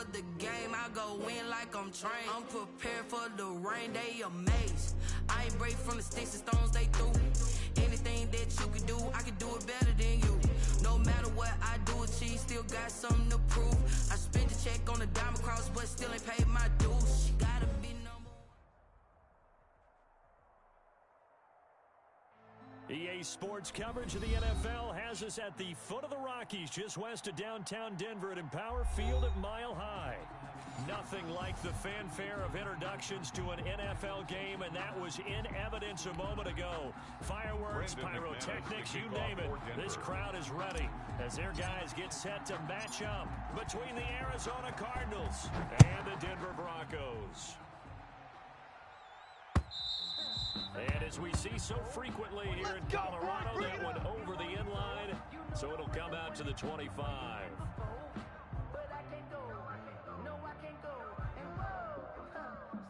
for the game, I go in like I'm trained. I'm prepared for the rain, they amazed. I ain't brave from the sticks and stones they threw. Anything that you can do, I can do it better than you. No matter what I do, achieve, still got something to prove. I spent the check on the diamond cross, but still ain't paid my dues. She gotta be number one. EA Sports coverage of the NFL has us at the foot of the Rockies, just west of downtown Denver at Empower Field at Mile High. Nothing like the fanfare of introductions to an NFL game, and that was in evidence a moment ago. Fireworks, pyrotechnics, you name it. This crowd is ready as their guys get set to match up between the Arizona Cardinals and the Denver Broncos. And as we see so frequently here in Colorado, that one over the inline, so it'll come out to the 25.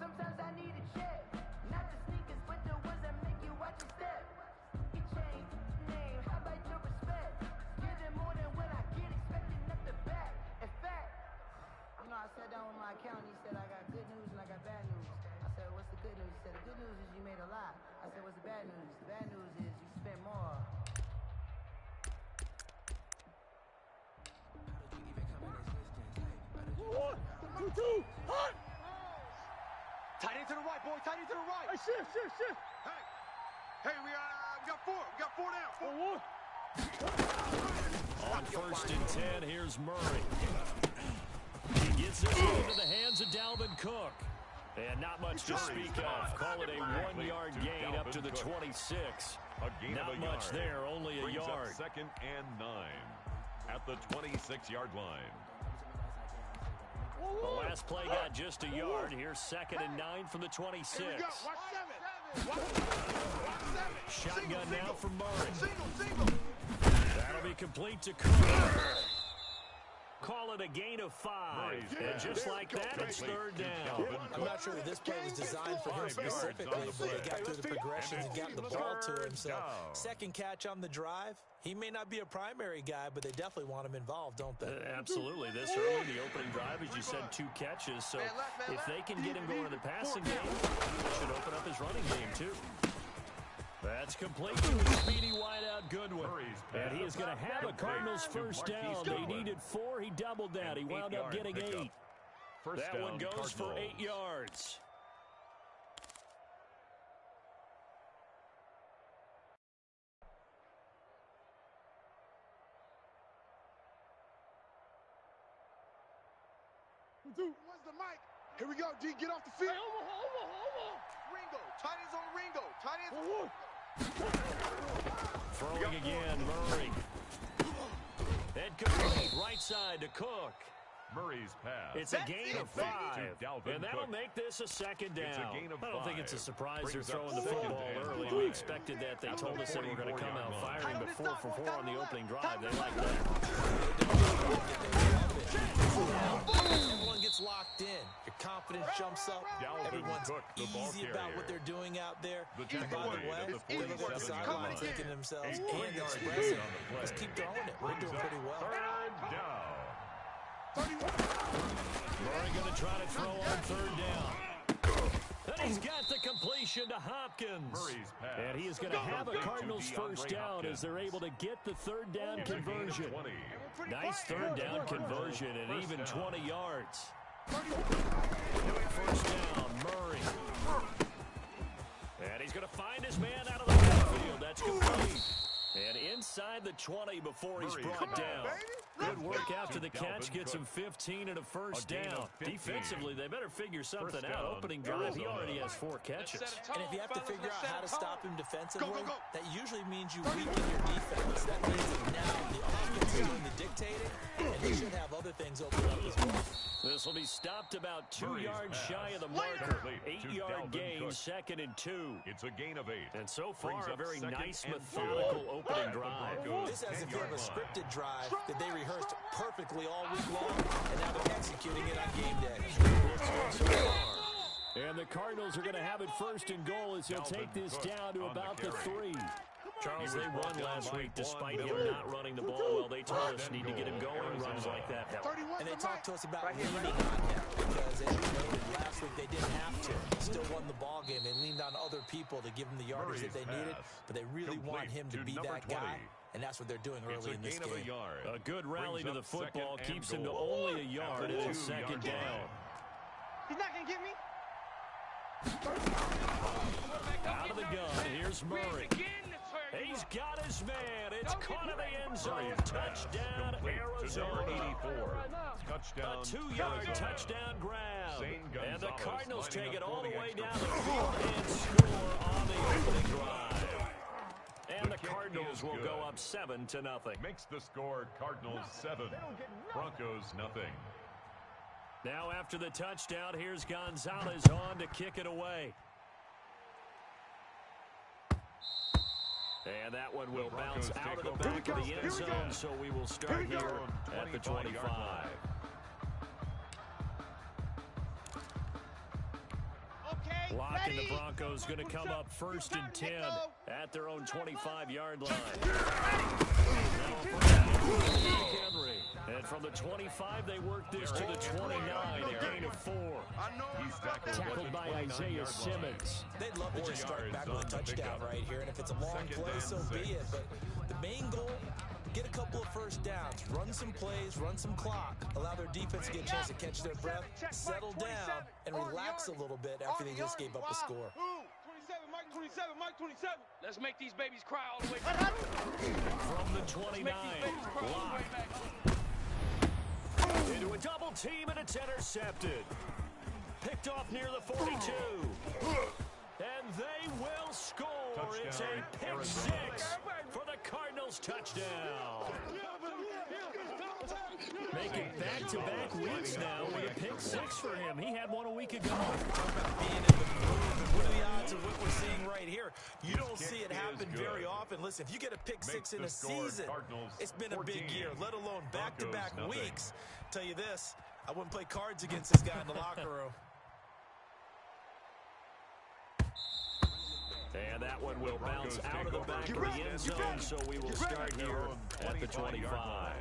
Sometimes I need a check, not the sneakers, but the ones that make you watch your step. You change name, how about your respect? Giving more than what I get, expecting at the back. In fact, I sat down with my accountant, he said I got good news and I got bad news. I said, what's the good news? He said, the good news is you made a lot. I said, what's the bad news? The bad news is you spent more. One, two, hot! Tight end to the right, boy. Tight end to the right. Hey, shift. Hey, we got four. We got four down. 4-1. On first and 10, here's Murray. He gets this into the hands of Dalvin Cook. And not much to speak of. Call it a 1-yard gain up to the 26. Not much there, only a yard. Second and 9 at the 26-yard line. The last play got just a yard. Here's second and 9 from the 26. Shotgun now from Murray. That'll be complete to Cook. Call it a gain of 5. And just like that, it's third down. I'm not sure that this play was designed for him specifically, but they got through the progressions and got the ball to him. So second catch on the drive. He may not be a primary guy, but they definitely want him involved, don't they? Absolutely. This early in the opening drive, as you said, 2 catches. So if they can get him going in the passing game, it should open up his running game too. That's complete to the speedy wideout Goodwin. And he is going to have a Cardinals first down. They needed 4. He doubled that. He wound up getting 8. That one goes for 8 yards. Where's the mic? Here we go, D. Get off the field. Ringo. Tight ends on Ringo. Tight ends. Throwing again, Murray. Head complete, right side to Cook. Murray's pass. It's a gain of 5, and that'll make this a second down. I don't think it's a surprise they're throwing the football early. We expected that. They told us they were going to come out firing, but 4 for 4 on the opening drive. They like that. Everyone gets locked in. Your confidence jumps up. Everyone's easy about what they're doing out there. And by the way, they look at the sideline taking themselves and expressing. Just keep throwing it. We're doing pretty well. Third down. Murray going to try to throw on third down. And he's got the completion to Hopkins. And he is going to have a Cardinals first down as they're able to get the third down conversion. Nice third down conversion and even 20 yards. First down, Murray. And he's going to find his man out of the backfield. That's complete. And inside the 20 before he's brought down. Good work after the catch. Gets him 15 and a first down. Defensively, they better figure something out. Opening drive, he already has 4 catches. And if you have to figure out how to stop him defensively, that usually means you weaken your defense. That means that now the offense is doing the dictating, and they should have other things open up as well. This will be stopped about 2 yards shy of the marker. 8-yard gain, second and 2. It's a gain of 8. And so far, a very nice, methodical opening drive. This has a bit of a scripted drive that they rehearsed perfectly all week long, and now they're executing it on game day. And the Cardinals are going to have it first and goal as he'll take this down to about the 3. Charles, they won last week despite him not running the ball well. They told us need to get him going. Runs like that help. And they talked to us about leaning on him because, as you noted, last week they didn't have to. Still won the ball game. They leaned on other people to give them the yardage that they needed, but they really want him to be that guy, and that's what they're doing early in this game. A good rally to the football keeps him to only a yard and it's second down. He's not going to get me. Out of the gun, here's Murray. He's got his man. It's caught in the end zone. Touchdown, Arizona. Touchdown. A 2-yard touchdown grab. And the Cardinals take it all the way down the field and score on the opening drive. And the Cardinals will go up 7-0. Makes the score Cardinals 7, Broncos nothing. Now after the touchdown, here's Gonzalez on to kick it away. And that one will bounce out of the back of the end zone, so we will start here at the 25. Blocking the Broncos going to come up 1st and 10 at their own 25-yard line. Henry. And from the 25, they work this to the 29, a gain of 4. Tackled by Isaiah Simmons. They'd love to just start back with a touchdown right here, and if it's a long play, so be it. But the main goal, get a couple of first downs, run some plays, run some clock, allow their defense to get a chance to catch their breath, settle down, and relax a little bit after they just gave up a score. 27, Mike 27. Let's make these babies cry all the way back. From the 29, into a double team, and it's intercepted. Picked off near the 42. And they will score. Touchdown, it's a pick 6 for the Cardinals touchdown. Making back-to-back weeks now with a pick 6 for him. He had one a week ago. Being in the groove, what are the odds of what we're seeing right here? You don't see it happen very often. Listen, if you get a pick 6 in a season, it's been a big year, let alone back-to-back weeks. Tell you this, I wouldn't play cards against this guy in the locker room. And that one will bounce out of the back of the end zone, so we will start here at the 25.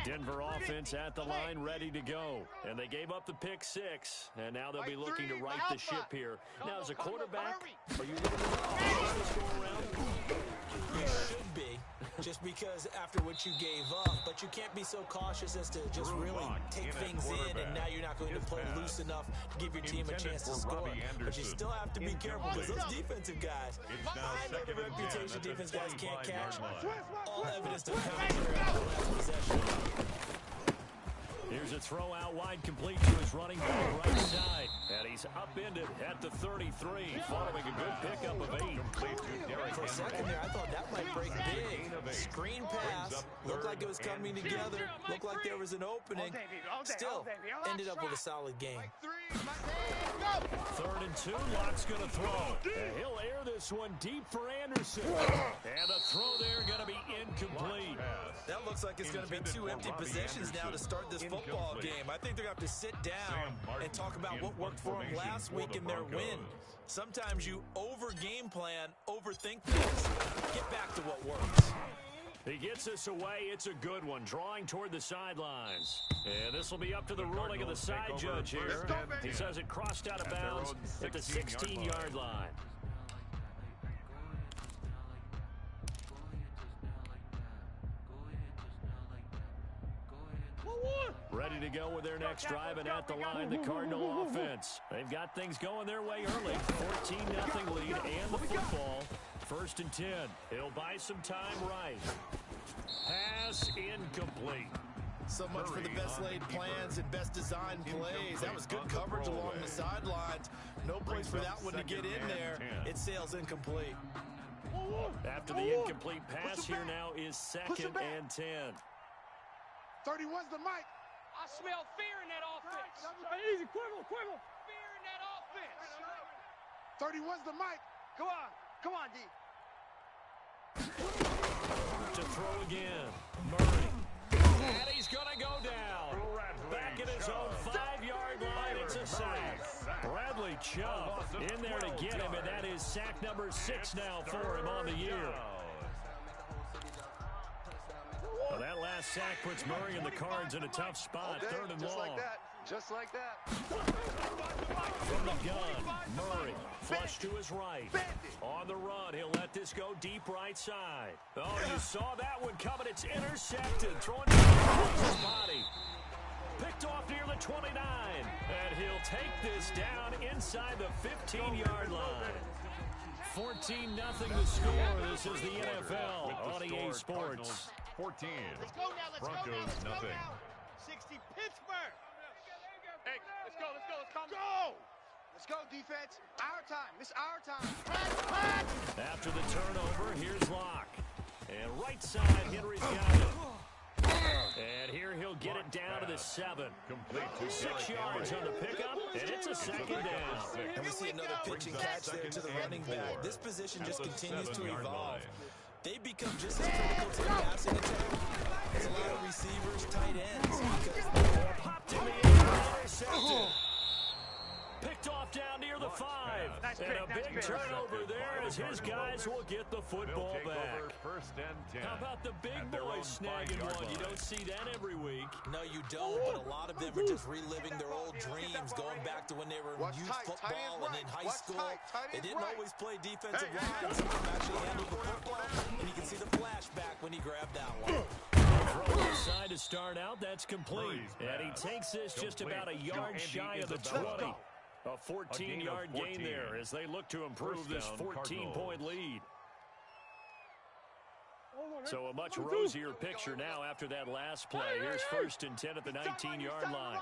Denver offense at the line, ready to go. And they gave up the pick 6, and now they'll be looking to right the ship here. Now, as a quarterback, are you looking to this go around? You should be, just because after what you gave up, but you can't be so cautious as to just really take things in, and now you're not going to play loose enough to give your team a chance to score. But you still have to be careful because those defensive guys, I know the reputation defense guys can't catch. All evidence to counter after last possession. Here's a throw out wide, complete to his running back right side. And he's upended at the 33, following a good pickup of 8. For a second there, I thought that might break big. Screen pass, looked like it was coming together, looked like there was an opening. Still, ended up with a solid game. 3rd and 2, Lock's going to throw. And he'll air this one deep for Anderson. And the throw there going to be incomplete. That looks like it's going to be 2 empty possessions now to start this football game. I think they're going to have to sit down and talk about what worked for them last week in their win. Sometimes you over-game plan, overthink things. Get back to what works. He gets this away. It's a good one, drawing toward the sidelines. And this will be up to the ruling of the side judge here. He says it crossed out of bounds at the 16-yard line. Ready to go with their next drive, and at the line, the Cardinal offense. They've got things going their way early. 14-0 lead and the football. 1st and 10. He'll buy some time right. Pass incomplete. So much for the best laid plans and best designed plays. That was good coverage along the sidelines. No place for that one to get in there. It sails incomplete. After the incomplete pass, here now is 2nd and 10. 31's the mic. I smell fear in that offense. Easy, quiver. Fear in that offense. 31's the mic. Come on, D. To throw again. Murray. And he's going to go down. Back at his own 5-yard Chubb in there to get him, and that is sack number 6 now for him on the year. Well, that last sack puts Murray and the Cards in a tough spot, Okay, 3rd and just long. like that. Just like that. From the gun, Murray, flush to his right. On the run, he'll let this go deep right side. Oh, you saw that one coming. It's intercepted. Throwing his body. Picked off near the 29. And he'll take this down inside the 15-yard line. 14-0 the score. This is the NFL on EA Sports. 14. Let's go now, Broncos, nothing. 60 Pittsburgh. Hey, let's go. Go! Let's go, defense. Our time. This our time. After the turnover, here's Locke. And right side, Henry's got it. And here he'll get it down to the 7. Complete to 6 yards on the pickup, and it's a 2nd down. And we see another pitch and catch there to the running back. This position just continues to evolve. They become just as critical to the passing attack as a lot of receivers, tight ends. Popped in the air, intercepted. Picked off down near the 5. And a big turnover there as his guys will get the football back. First and 10. How about the big boys snagging one? You don't see that every week. No, you don't, but a lot of them are just reliving their old dreams, going back to when they were in youth football and in high school. They didn't always play defensive line. Some of them actually handled the football, and you can see the flashback when he grabbed that one. Throw inside to start out, that's complete. And he takes this just about a yard shy of the 20. A 14-yard gain there as they look to improve this 14-point lead. So a much rosier picture now after that last play. Here's 1st and 10 at the 19-yard line.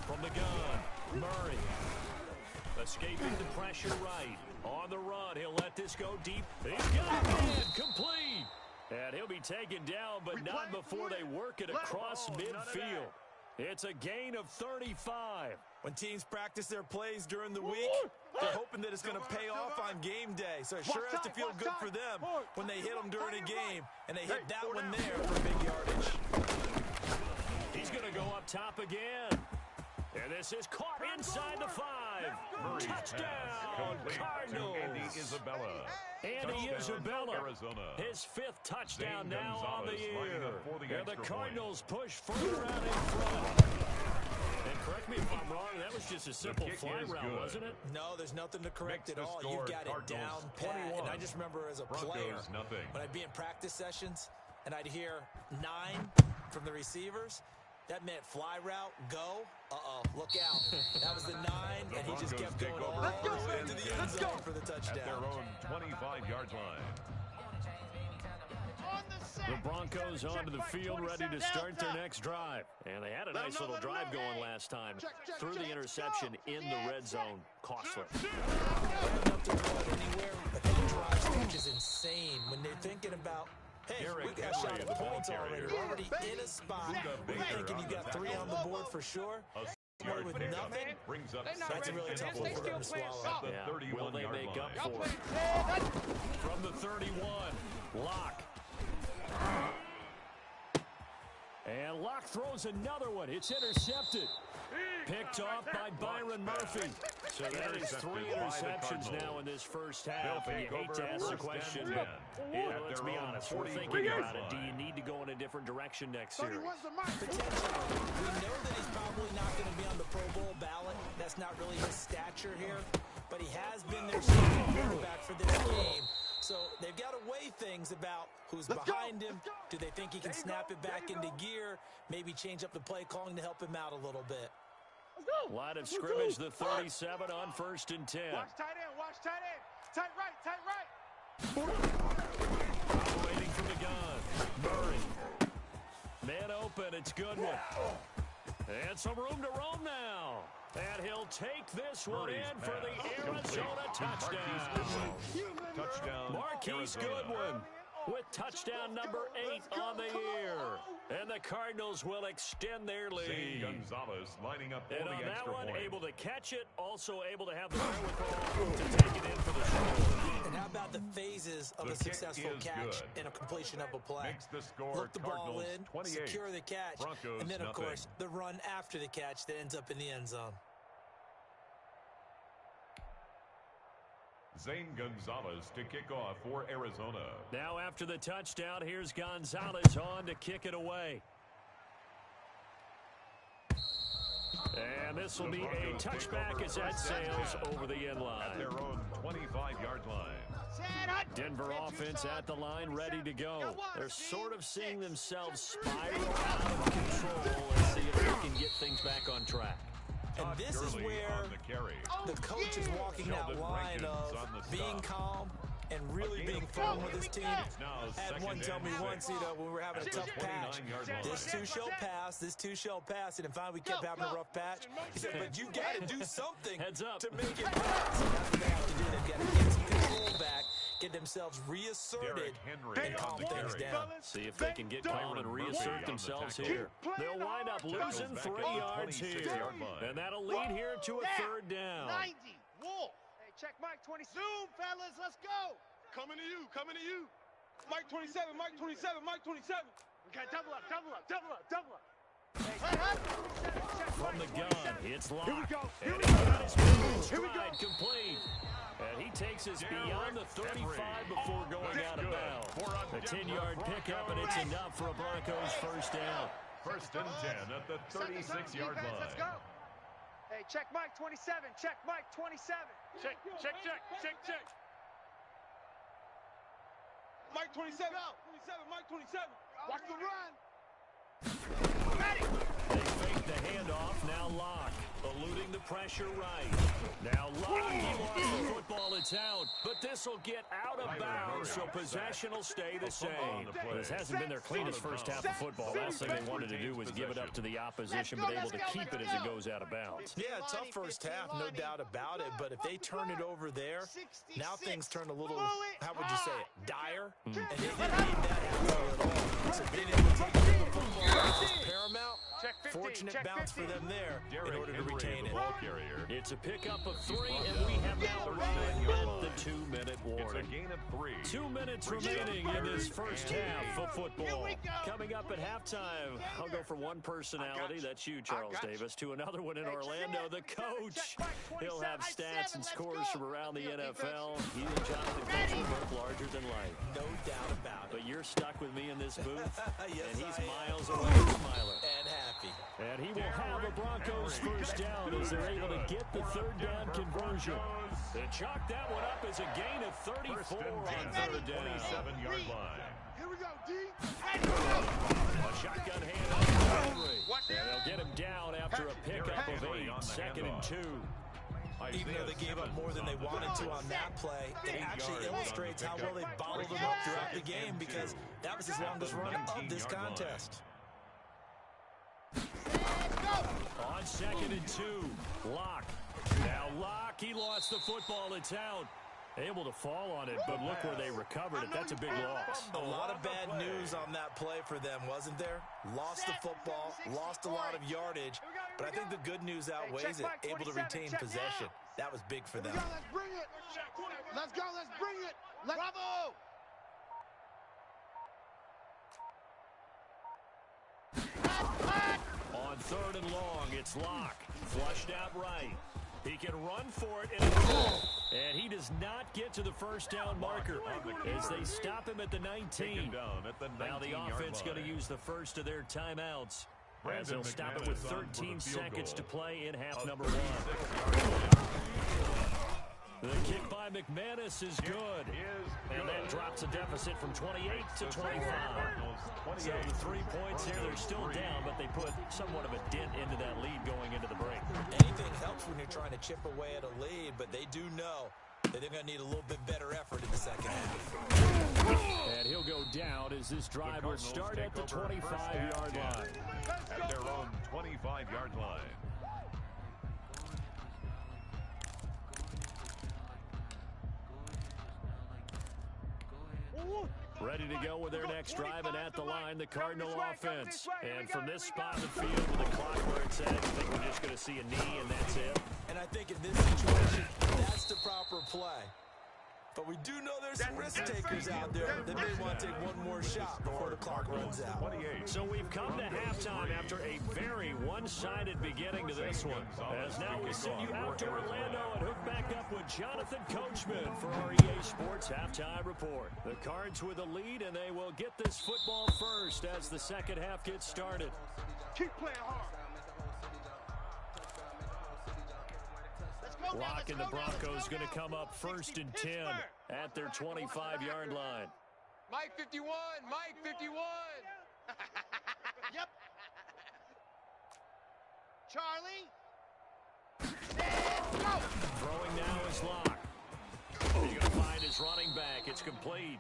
From the gun, Murray. Escaping the pressure right. On the run, he'll let this go deep. He's got it, man, complete. And he'll be taken down, but not before they work it across midfield. It's a gain of 35. When teams practice their plays during the week, they're hoping that it's going to pay off on game day. So it sure has to feel good for them when they hit them during a game. And they hit that one there for big yardage. He's going to go up top again. And this is caught inside the 5. Touchdown, Cardinals. Andy Isabella, his 5th touchdown now on the year. And the Cardinals push further out in front. And correct me if I'm wrong, that was just a simple fly route, wasn't it? No, there's nothing to correct at all. You've got it down pat. And I just remember as a player, when I'd be in practice sessions and I'd hear 9 from the receivers, that meant fly route, go. Uh-oh, look out. That was the 9, and he just kept going all the way into the end zone for the touchdown. At their own 25-yard line. The Broncos onto the field, ready to start their next drive. And they had a nice little drive going last time. Threw the interception in the red zone. Costly. Enough to throw it anywhere, but that drive stretch is insane when they're thinking about, hey, we got shot at points already. We're already in a spot. We're thinking you got 3 on the board for sure. With nothing, that's a really tough one for them to swallow. Yeah. Will they make up for it? From the 31, Locke. And Locke throws another one. It's intercepted. Picked off by Byron Murphy. So that is 3 interceptions now in this first half. And you hate to ask the question, but let's be honest, we're thinking about it. Do you need to go in a different direction next series? Potentially. We know that he's probably not going to be on the Pro Bowl ballot. That's not really his stature here. But he has been their starting quarterback for this game. So they've got to weigh things about who's behind him. Do they think he can snap it back into gear? Maybe change up the play calling to help him out a little bit. Line of scrimmage, the 37 on 1st and 10. Watch tight end, watch tight end. Tight right. Waiting for the gun. Murray. Man open, it's Goodwin. And some room to roam now. And he'll take this one in for the Arizona touchdown. Marquise Goodwin with touchdown number 8 on the year. And the Cardinals will extend their lead. Gonzalez lining up for and the on that extra one, point. able to catch it, also able to have the wherewithal to take it in for the score. And how about the phases of a successful catch and a completion of a play. Makes the score Look the ball Cardinals in, 28, secure the catch, Broncos and then, of nothing. course, the run after the catch that ends up in the end zone. Zane Gonzalez to kick off for Arizona. Now after the touchdown, here's Gonzalez on to kick it away. And this will be a touchback as that sails over the end At line. their own 25-yard line. Denver offense at the line, ready to go. They're sort of seeing themselves spiral out of control and see if they can get things back on track. And this is where the coach is walking that line of being calm and really being firm with his team. Had one tell me once, when we were having a tough patch, this too shall pass, this too shall pass, and finally we kept having a rough patch. He said, but you got to do something to make it pass. And that's what they have to do. They've got to get some control back, get themselves reasserted, and calm things down. See if they can get calm and reassert themselves here. They'll wind up losing 3 yards here. And that'll lead here to a third down. 90. Wolf. Hey, check Mike 20. Zoom, fellas. Let's go. Coming to you, coming to you. Mike 27, Mike 27, Mike 27. We got double up, double up, double up, double up. From the gun, it's locked. Here we go. And he got his moving stride complete. And he takes us beyond the 35 before going out of bounds. A 10-yard pickup, and it's enough for a Broncos first down. First and 10 at the 36-yard line. Let's go. Hey, check Mike 27, check Mike 27. Check. Mike 27, 27, Mike 27. Watch the run. They fake the handoff, now Locke, eluding the pressure right. Now Locke, he lost the football, it's out, but this will get out of bounds, so possession will stay the same. This hasn't been their cleanest first half of football. Last thing they wanted to do was give it up to the opposition, but able to keep it as it goes out of bounds. Yeah, tough first half, no doubt about it, but if they turn it over there, now things turn a little, how would you say it, dire? And they didn't need that hassle at all. So being able to take the football is paramount. Fortunate bounce for them there in order to retain it. It's a pickup of 3, and we have now arrived at the 2-minute warning. It's a gain of 3. 2 minutes remaining in this first half of football. Coming up at halftime, I'll go from one personality, that's you, Charles Davis, to another one in Orlando, the coach. He'll have stats and scores from around the NFL. He and Jonathan Coach are both larger than life. No doubt about it. But you're stuck with me in this booth, Yes, and he's I am. miles away from Smiler. And happy. And he will have a Broncos first down as they're able to get the third down conversion. They chalk that one up as a gain of 34 on third down. 27-yard line. Here we go, D. A shotgun handoff to Henry. And they'll get him down after a pickup of 8. 2nd and 2. Even though they gave up more than they wanted to on that play, it actually illustrates how well they bottled them up throughout the game because that was his longest run of this contest. On 2nd and 2, Locke. Now Locke, he lost the football. It's out. Able to fall on it, but look where they recovered it. That's a big loss. A lot of bad news on that play for them, wasn't there? Lost the football, lost a lot of yardage, but I think the good news outweighs it. Able to retain possession. That was big for them. Let's bring it. Let's go, let's bring it. Bravo. On 3rd and long, it's Locke. Flushed out right. He can run for it, and he does not get to the first down marker as they stop him at the 19. Now the offense going to use the first of their timeouts as they'll stop it with 13 seconds to play in half number 1. The kick by McManus is good, and that drops a deficit from 28 to 25. So the 3 points here, they're still down, but they put somewhat of a dent into that lead going into the break. Anything helps when you're trying to chip away at a lead, but they do know that they're going to need a little bit better effort in the second half. And he'll go down as this drive will start at the 25-yard line. At their own 25-yard line. Ready to go with their next drive, and at the line, the Cardinal offense. And from this spot in the field with the clock where it's at, I think we're just going to see a knee, and that's it. And I think in this situation, that's the proper play. But we do know there's some risk takers out there that may want to take one more shot before the clock runs out. So we've come to halftime after a very one-sided beginning to this one. As now we send you out to Orlando and hook back up with Jonathan Coachman for our EA Sports Halftime Report. The Cards with the lead, and they will get this football first as the second half gets started. Keep playing hard. Clock and the Broncos going to come up first and 10 at their 25-yard line. Mike 51, Mike 51. Yep. Charlie. Throwing now is Locke. He's going to find his running back. It's complete.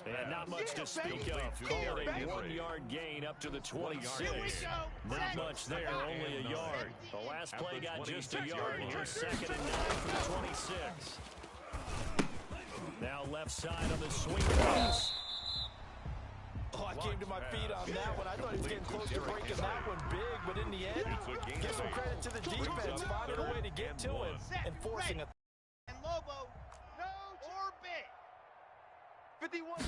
And not much to speak of. Call it a 1-yard gain up to the 26. Not much there, only a yard. The last play got just a yard. Here's 2nd and 9 for the 26. Now left side on the swing pass. Oh, I came to my feet on that one. I thought he was getting close to breaking that one big, but in the end, give some credit to the defense. Finding a way to get to him and forcing a... And Lobo. No orbit. 51. On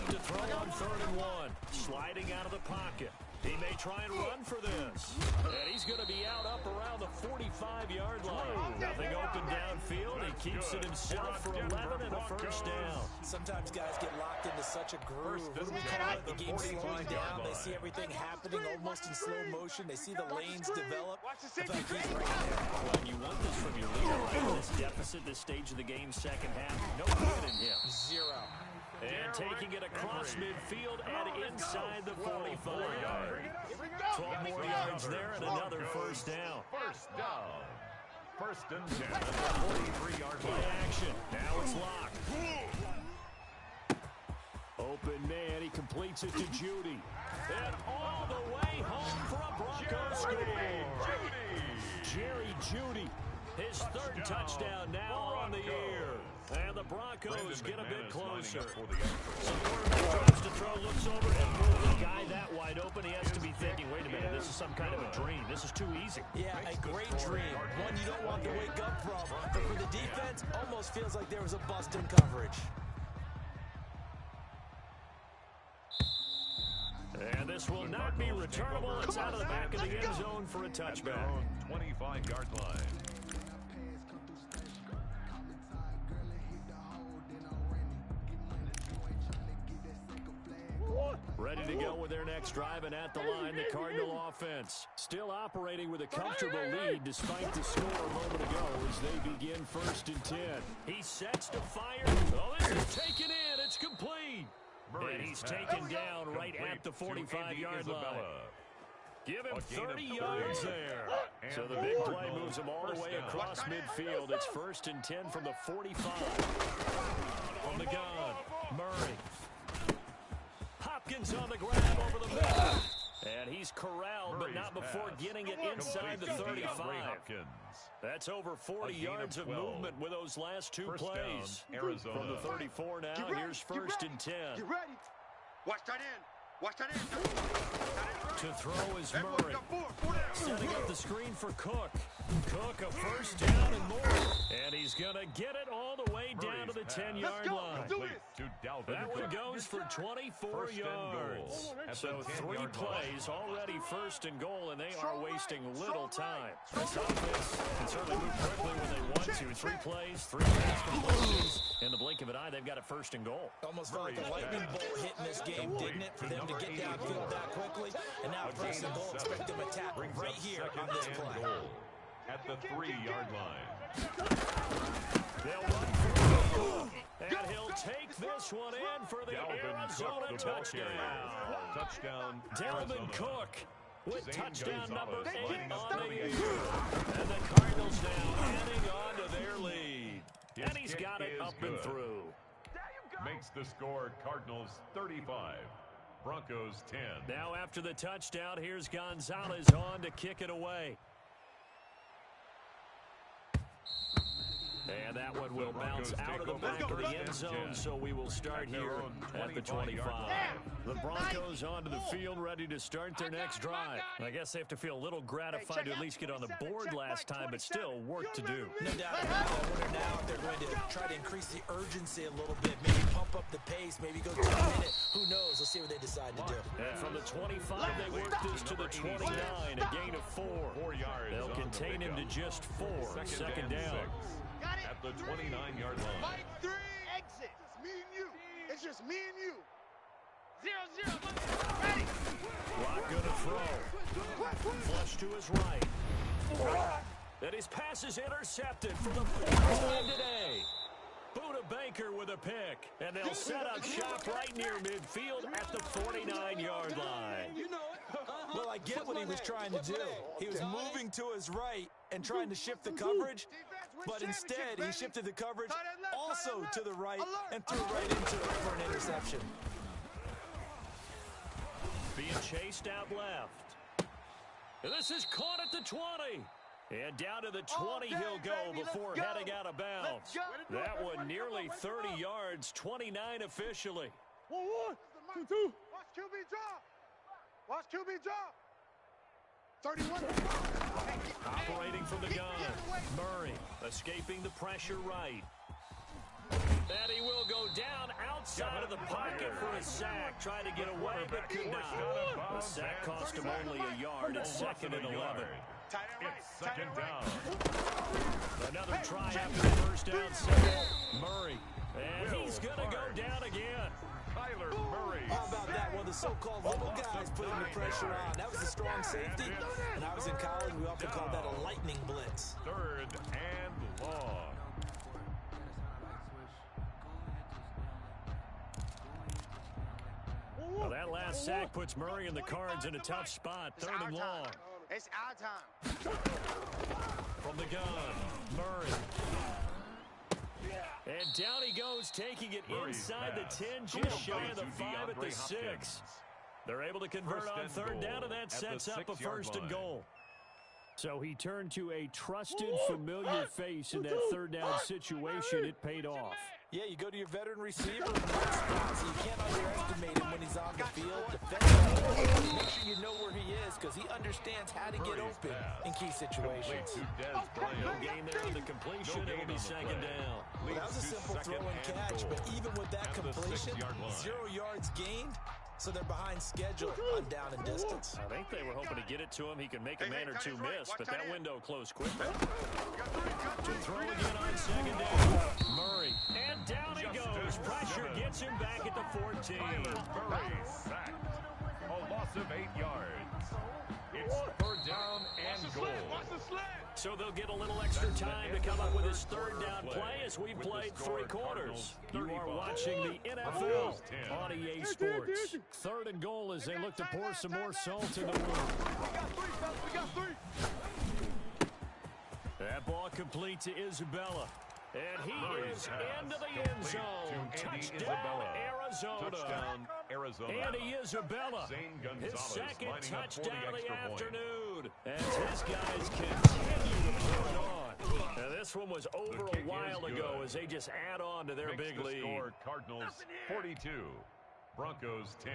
to throw on 3rd and 1. Sliding out of the pocket. He may try and run for this. And he's going to be out up around the 45-yard line. Nothing open downfield. He keeps it himself for 11 and a first down. Sometimes guys get locked into such a groove. What do we call it? The game's slowing down. They see everything happening almost in slow motion. They see the lanes develop. I feel like he's right there. Well, you want this from your leader, right? This deficit, this stage of the game, second half. No good in him. 0. And taking it across midfield and inside the 45-yard. 12 more yards there and another first down. First down. 1st and 10 at the 43-yard Play line. action. Now it's locked. Open man. He completes it to Judy. And all the way home for a Broncos score. Jerry Judy. His 3rd touchdown now on the year. And the Broncos get a bit closer. So quarterback drops to throw, looks over, and pulls the guy that wide open. He has to be thinking, wait a minute, this is some kind of a dream. This is too easy. Yeah, a great dream. One you don't want to wake up from. But for the defense, almost feels like there was a bust in coverage. And this will not be returnable. It's out of the back of the end zone for a touchback. 25-yard line. Ready to go with their next drive, and at the line, the Cardinal offense. Still operating with a comfortable lead despite the score a moment ago as they begin 1st and 10. He sets to fire. Oh, this is taken in. It's complete. And he's taken down right at the 45-yard line. Give him 30 yards there. So the big play moves him all the way across midfield. It's 1st and 10 from the 45. From the gun, Murray. Hopkins on the grab over the middle. And he's corralled, but not before getting it inside the 35. That's over 40 yards of movement with those last 2 plays. Arizona. From the 34 now, here's 1st and 10. Get ready. Watch that in. Watch that in. To throw is Murray. Setting up the screen for Cook. Cook, a first down and more. And he's going to get it all the way down to the 10-yard line. That one goes for 24 yards. So 3 plays, already 1st and goal, and they are wasting little time. This offense can certainly move quickly when they want to. 3 plays, 3 pass completions. In the blink of an eye, they've got a 1st and goal. Almost felt like a lightning bolt hit in this game, didn't it? For them to get downfield that quickly. And now 1st and goal, expect them to tackle right here on this play. At the 3-yard line. They'll run for the goal. And he'll take this one in for the Arizona touchdown. Dalvin Cook with touchdown number 8 on the year. And the Cardinals now adding on to their lead. And he's got it up and through. Makes the score Cardinals 35. Broncos 10. Now after the touchdown, here's Gonzalez on to kick it away. And that one will bounce out of the back of the end zone, so we will start here at the 25. The Broncos onto the field, ready to start their next drive. I guess they have to feel a little gratified to at least get on the board last time, but still work to do. No doubt about it. I wonder now if they're going to try to to increase the urgency a little bit, maybe pump up the pace, maybe go to a minute. Who knows? Let's see what they decide to do. And from the 25, they work this to the 29, a gain of 4. 4 yards. They'll contain him to just 4. Second down. Got it. At the 29-yard line. Mike 3. Exit. It's me and you. It's just me and you. 0-0. Ready. Rock gonna throw. Flush to his right. And his pass is intercepted for the 4th time today. Buda Baker with a pick. And they'll set up shop right near midfield at the 49-yard line. Well, I get what he was trying to do. He was moving to his right and trying to shift the coverage, but instead he shifted the coverage also to the right and threw right into it for an interception. Being chased out left. And this is caught at the 20. And down to the 20 he'll go before heading out of bounds. That one nearly 30 yards, 29 officially. 1-1. 2-2. Watch QB drop. Watch QB drop. 31. Operating from the gun. Murray escaping the pressure right. And he will go down outside of the pocket for a sack. Trying to get away, but could not. The sack cost him only a yard. It's 2nd and 11. It's second down. Another try after the first down signal. Murray. And he's going to go down again. Kyler Murray. How about that? One of the so-called little guys putting the pressure on. That was a strong safety. When I was in college, we often called that a lightning blitz. 3rd and long. Well, that last sack puts Murray and the Cards in a tough spot. 3rd and long. It's our time. From the gun, Murray. And down he goes, taking it inside the 10, just shy of the 5 at the 6. They're able to convert on 3rd down, and that sets up a 1st and goal. So he turned to a trusted, familiar face in that 3rd down situation. It paid off. Yeah, you go to your veteran receiver in that spot, so you can't underestimate him when he's on the field. Defensively, make sure you know where he is because he understands how to get open in key situations. No gain there on the completion. It'll be 2nd down. Well, that was a simple throw and catch, but even with that completion, 0 yards gained, so they're behind schedule on down and distance. I think they were hoping to get it to him. He can make a man or two miss, but that window closed quickly. To throw again on 2nd down. Murray. And down he goes. Pressure gets him back at the 14. Murray sacked. A loss of 8 yards. It's 3rd down and goal. So they'll get a little extra time to come up with his 3rd down play as we've played 3 quarters. You are watching the NFL on EA Sports. 3rd and goal as they look to pour some more salt in the wound. We got 3. That ball complete to Isabella. And he is into the end zone. Touchdown, Arizona. Andy Isabella, his 2nd touchdown of the afternoon. As his guys continue to put it on. Now, this one was over a while ago as they just add on to their big lead. Cardinals 42, Broncos 10.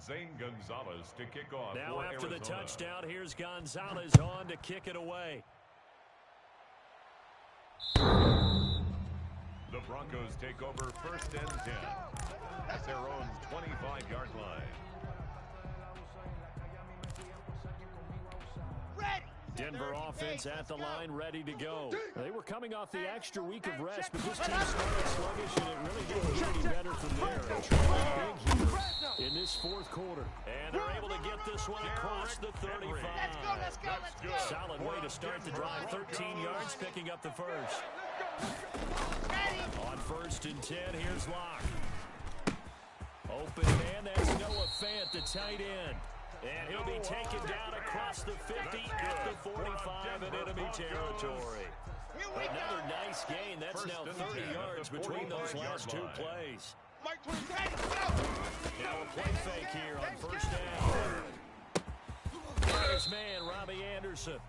Zane Gonzalez to kick off. Now after the touchdown, here's Gonzalez on to kick it away. The Broncos take over 1st and 10 at their own 25-yard line. Ready. Denver offense at the line, ready to go. They were coming off the extra week of rest, but this team started sluggish, and it really didn't get any better from there. They tried big here in this 4th quarter. And they're able to get this one across the 35. Let's go. Solid way to start the drive. 13 yards, picking up the first. On 1st and 10, here's Locke. Open man, that's Noah Fant, the tight end. And he'll be taken down across the 50 at the 45 in enemy territory. Another nice gain. That's now 30 yards between those last 2 plays. Now a play fake here on 1st down. First man, Robbie Anderson.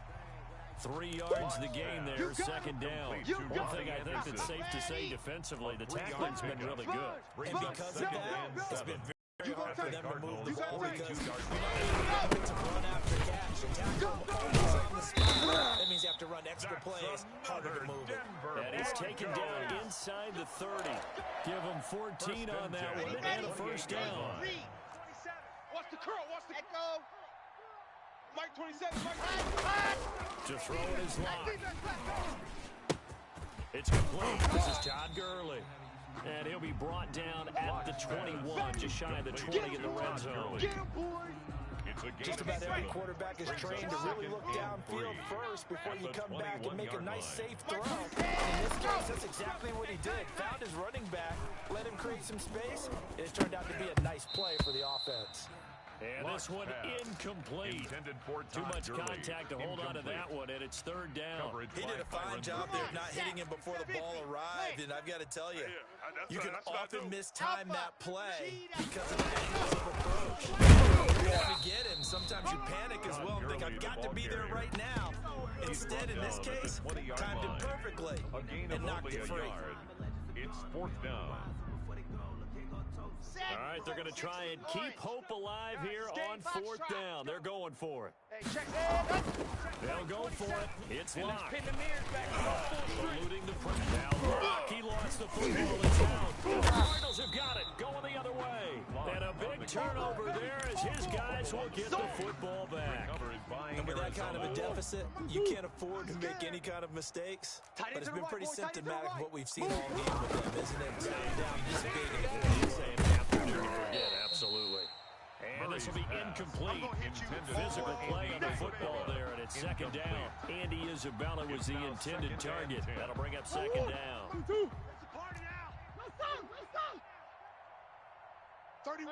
3 yards the game there, 2nd down. One thing I think that's safe to say defensively, the tackling's been really good. And because of that, it's been very hard for them to move the ball because you're not able to run after catch and tackle almost on the spot. That means you have to run extra plays, harder to move it. And he's taken down inside the 30. Give him 14 on that one and a first down. 27. Watch the curl. Watch the echo. Mike 27. Mike. To throw in his lock. It's complete. This is Todd Gurley. And he'll be brought down at the 21, just shy of the 20 in the red zone. Just about every quarterback is trained to really look downfield first before you come back and make a nice, safe throw. In this case, that's exactly what he did. Found his running back, let him create some space, and it turned out to be a nice play for the offense. And this one incomplete. Too much contact to hold on to that one, and it's third down. He did a fine job there of not hitting him before the ball arrived, and I've got to tell you, you can often mistime that play because of the angles of approach. You want to get him. Sometimes you panic as well and think, I've got to be there right now. Instead, in this case, timed it perfectly and knocked it free. It's fourth down. All right, they're going to try and keep hope alive here on fourth down. They're going for it. They'll go for it. It's locked. Eluding the press. Now Lock. He lost the football. It's out. The Cardinals have got it. Going the other way. And a big turnover there as his guys will get the football back. And with that kind of a deficit, you can't afford to make any kind of mistakes. But it's been pretty symptomatic of what we've seen all game with them, isn't it? Down this big. Absolutely. And this will be incomplete. Physical play on the football there, and it's second down. Andy Isabella was the intended target. That'll bring up second down. 30.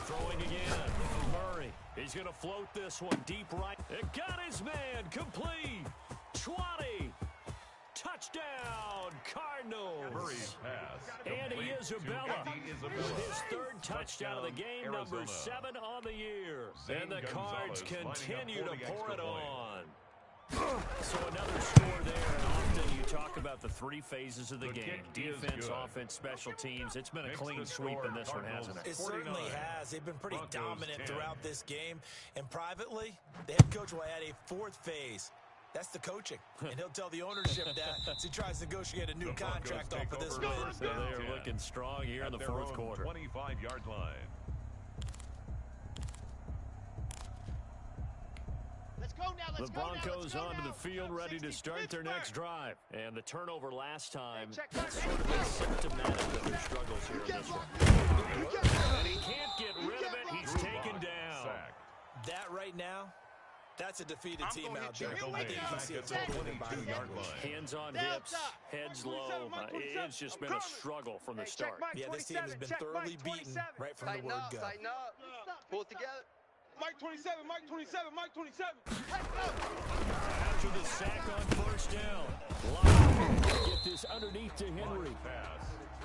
Throwing again. Murray. He's going to float this one deep right. It got his man. Complete. 20. Touchdown, Cardinals. Murray's pass. Andy Isabella with his third touchdown of the game, number 7 on the year. And the Cards continue to pour it on. So another score there, and often you talk about the three phases of the game. Defense, offense, special teams. It's been a clean sweep in this one, hasn't it? It certainly has. They've been pretty dominant throughout this game. And privately, the head coach will add a fourth phase. That's the coaching, and he'll tell the ownership that as he tries to negotiate a new contract off of this win. So they are looking strong here in the fourth quarter. 25-yard line. Let's go now. The Broncos onto the field, ready to start their next drive. And the turnover last time, that's sort of been symptomatic of their struggles here in this one. And he can't get rid of it. He's taken down. That right now, that's a defeated team out there. I think you can see it's over by hands on hips, heads low. It's just been a struggle from the start. Yeah, this team has been thoroughly beaten right from the word go. Tighten up. Pull it together. Mike 27. Mike 27. Mike 27. After the sack on first down, Lock get this underneath to Henry.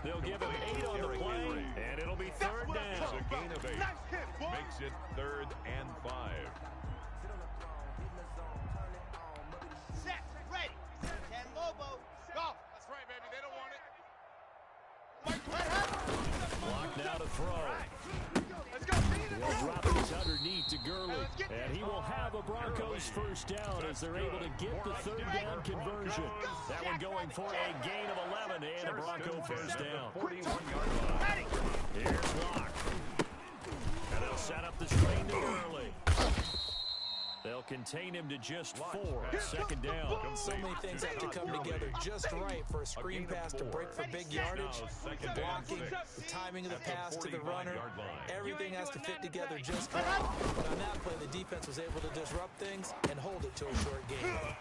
They'll give him 8 on the play, and it'll be third down. A gain of 8 makes it 3rd and 5. Set. Ready. 10 Lobo. Go. That's right, baby. They don't want it. Lock now to throw. Let's go. Well, dropping this underneath to Gurley, and he will have a Broncos first down as they're able to get the third down conversion. That one going for a gain of 11 and a Bronco first down. 41-yard line. Here's Lock. And they'll set up the screen to Gurley. They'll contain him to just 4. Second down. So many things have to come together just right for a screen pass to break for big yardage. The blocking, the timing of the pass to the runner, everything has to fit together just right. But on that play, the defense was able to disrupt things and hold it to a short game.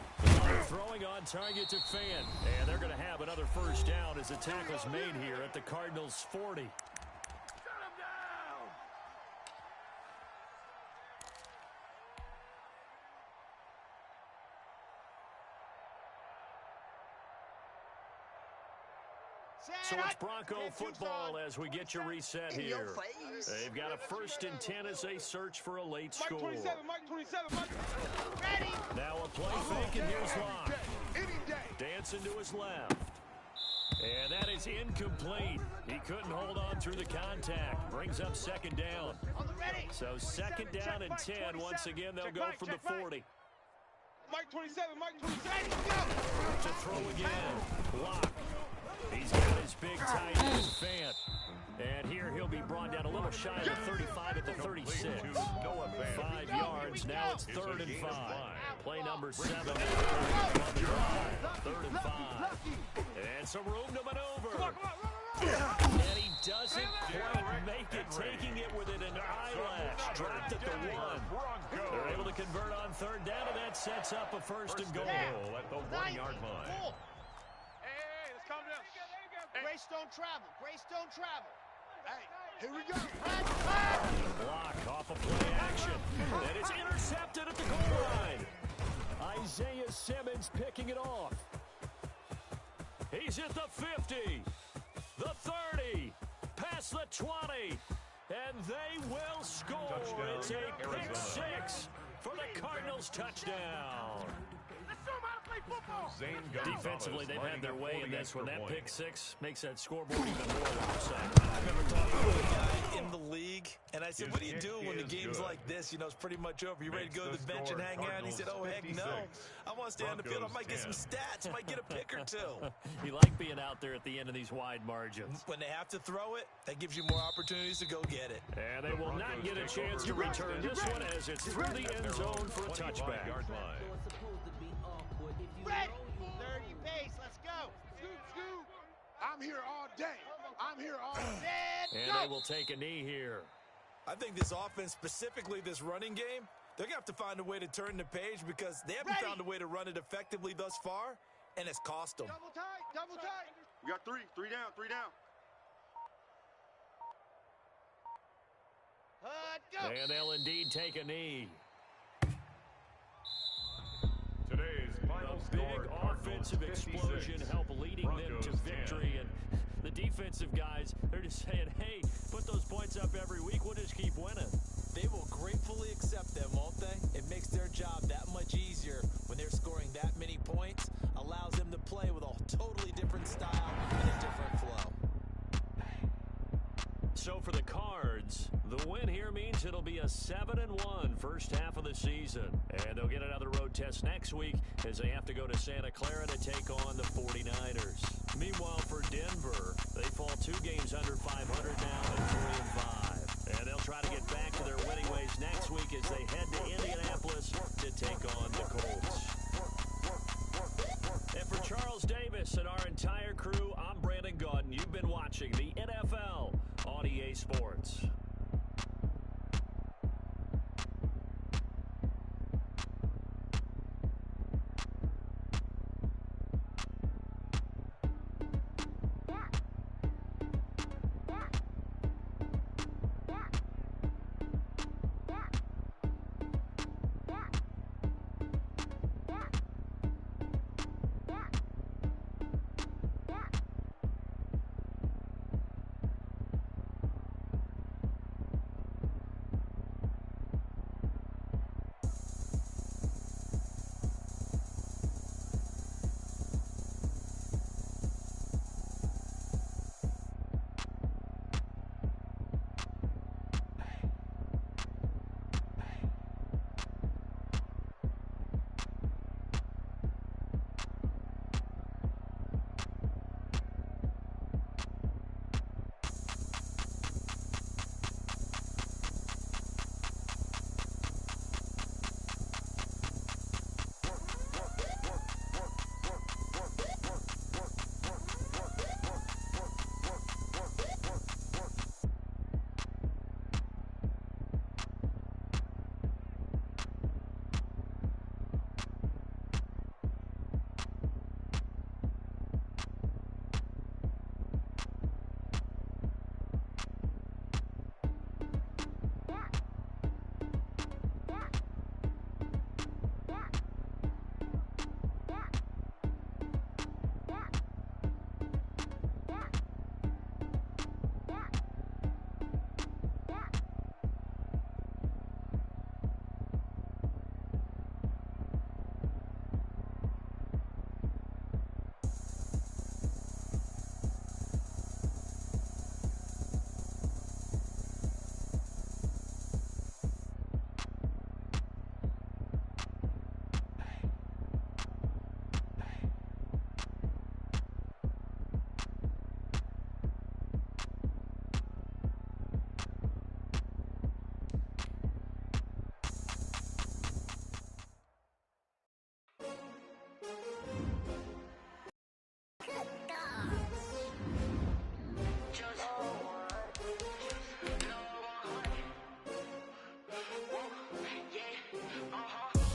Throwing on target to Fan. And they're going to have another first down as the tackle's made here at the Cardinals' 40. So it's Bronco football as we get your reset here. They've got a 1st and 10 as they search for a late score. Mike 27. Mike 27. Mike. Ready. Now a play fake, and here's Lock. Dancing to his left. And that is incomplete. He couldn't hold on through the contact. Brings up second down. So second down and 10. Once again, they'll go from the 40. Mike 27, Mike 27, go! To throw again. Block. He's got his big tight end Fant. And here he'll be brought down a little shy of the 35 at the 36. 5 yards. Now it's 3rd and 5. Play number 7. 3rd and 5. And some room to maneuver. And he doesn't quite make it, taking it within an eyelash. Dropped at the 1. They're able to convert on 3rd down, and that sets up a 1st and goal at the 1-yard line. Hey, let's calm down. Grace don't travel. Grace don't travel. Hey, here we go. Block off of play action. And it's intercepted at the goal line. Isaiah Simmons picking it off. He's at the 50, the 30, past the 20, and they will score. Touchdown, it's a pick 6 for the Cardinals touchdown. Defensively, they've had their way in this one. That pick 6 makes that scoreboard even more lopsided. I remember talking to a guy in the league, and I said, what do you do when the game's like this? You know, it's pretty much over. You ready to go to the bench and hang out? And he said, oh, heck no. I want to stay on the field. I might get some stats. Might get a pick or 2. You like being out there at the end of these wide margins. When they have to throw it, that gives you more opportunities to go get it. And they will not get a chance to return this one as it's through the end zone for a touchback. Red, 30 pace, let's go. Scoot, scoot. I'm here all day. I'm here all day. And they will take a knee here. I think this offense, specifically this running game, they're going to have to find a way to turn the page because they haven't found a way to run it effectively thus far, and it's cost them. Double tight, double tight. We got 3 down, 3 down. Go. And they'll indeed take a knee. Today's final A big offensive explosion help leading them to victory. And the defensive guys, they're just saying, hey, put those points up every week. We'll just keep winning. They will gratefully accept them, won't they? It makes their job that much easier when they're scoring that many points. Allows them to play with a totally different style and a different flow. So for the Cards, the win here means it'll be a 7-1 first half of the season. And they'll get another road test next week as they have to go to Santa Clara to take on the